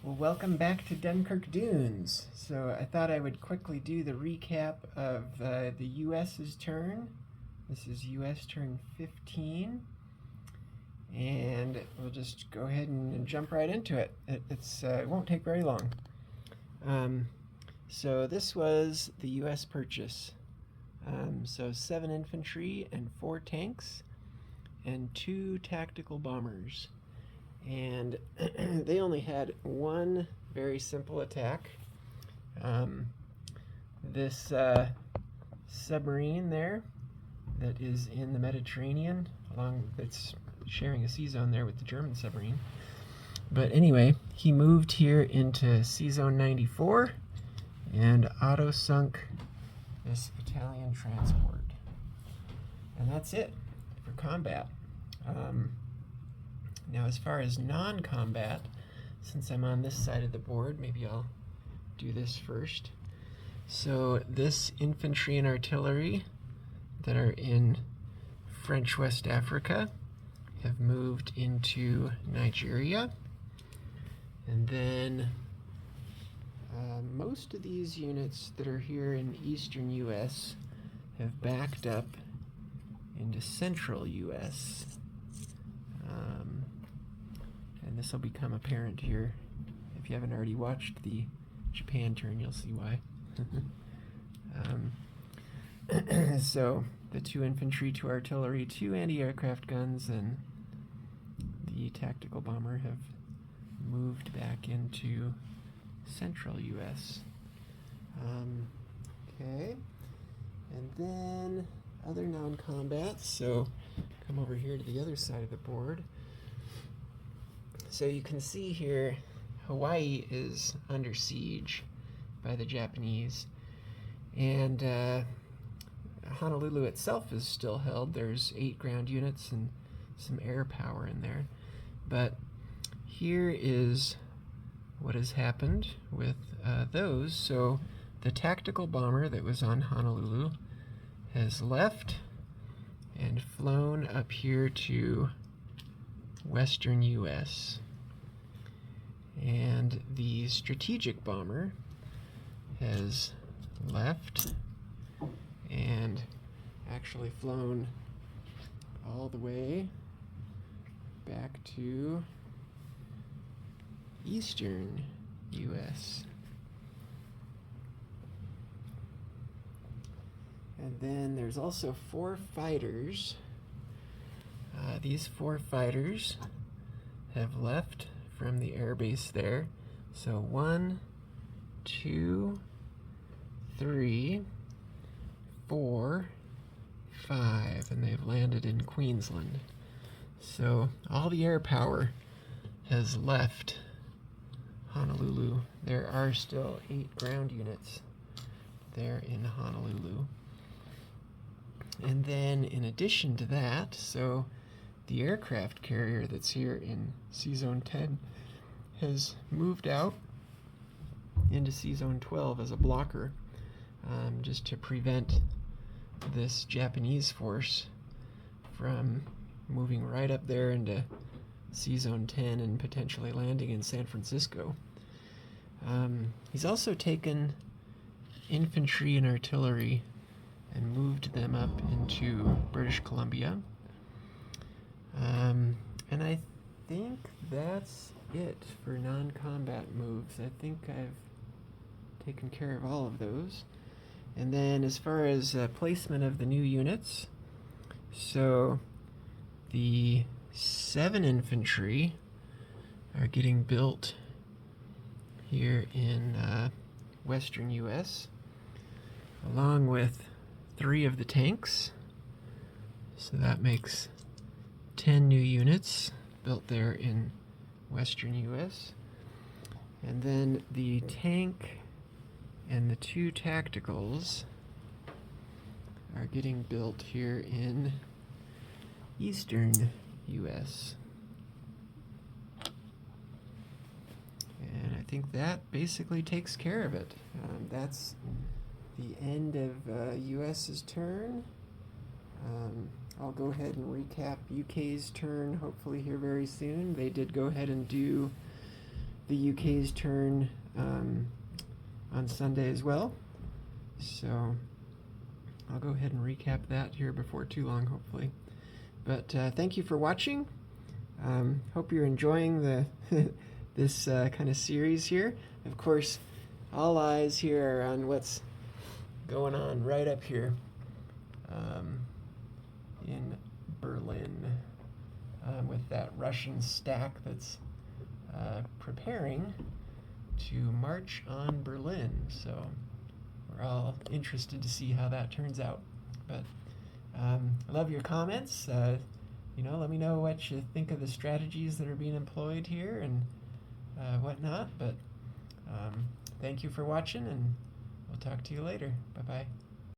Well, welcome back to Dunkirk Dunes. So I thought I would quickly do the recap of the U.S.'s turn. This is U.S. turn 15. And we'll just go ahead and jump right into it. It won't take very long. So this was the U.S. purchase. So 7 infantry and 4 tanks and 2 tactical bombers. And they only had one very simple attack. This submarine there that is in the Mediterranean, it's sharing a sea zone there with the German submarine. But anyway, he moved here into Sea Zone 94 and auto-sunk this Italian transport. And that's it for combat. Now, as far as non-combat, since I'm on this side of the board, maybe I'll do this first. So this infantry and artillery that are in French West Africa have moved into Nigeria. And then most of these units that are here in eastern U.S. have backed up into central U.S. And this will become apparent here. If you haven't already watched the Japan turn, you'll see why. So the 2 infantry, 2 artillery, 2 anti-aircraft guns, and the tactical bomber have moved back into central U.S. Okay, and then other non-combat. So come over here to the other side of the board. So you can see here, Hawaii is under siege by the Japanese, and Honolulu itself is still held. There's 8 ground units and some air power in there. But here is what has happened with those. So the tactical bomber that was on Honolulu has left and flown up here to western U.S. And the strategic bomber has left and actually flown all the way back to eastern U.S. And then there's also 4 fighters. These 4 fighters have left from the airbase there. So 1, 2, 3, 4, 5, and they've landed in Queensland. So all the air power has left Honolulu. There are still 8 ground units there in Honolulu. And then in addition to that, so the aircraft carrier that's here in Sea Zone 10 has moved out into Sea Zone 12 as a blocker, just to prevent this Japanese force from moving right up there into Sea Zone 10 and potentially landing in San Francisco. He's also taken infantry and artillery and moved them up into British Columbia. And I think that's it for non-combat moves. I think I've taken care of all of those. And then as far as placement of the new units, so the 7 infantry are getting built here in western U.S., along with 3 of the tanks. So that makes 10 new units built there in western U.S. And then the tank and the 2 tacticals are getting built here in eastern U.S. And I think that basically takes care of it. That's the end of U.S.'s turn. I'll go ahead and recap UK's turn hopefully here very soon. They did go ahead and do the UK's turn on Sunday as well. So I'll go ahead and recap that here before too long, hopefully. But thank you for watching. Hope you're enjoying the this kind of series here. Of course, all eyes here are on what's going on right up here in Berlin with that Russian stack that's preparing to march on Berlin. So we're all interested to see how that turns out. But I love your comments. Let me know what you think of the strategies that are being employed here and whatnot. But thank you for watching, and we'll talk to you later. Bye-bye.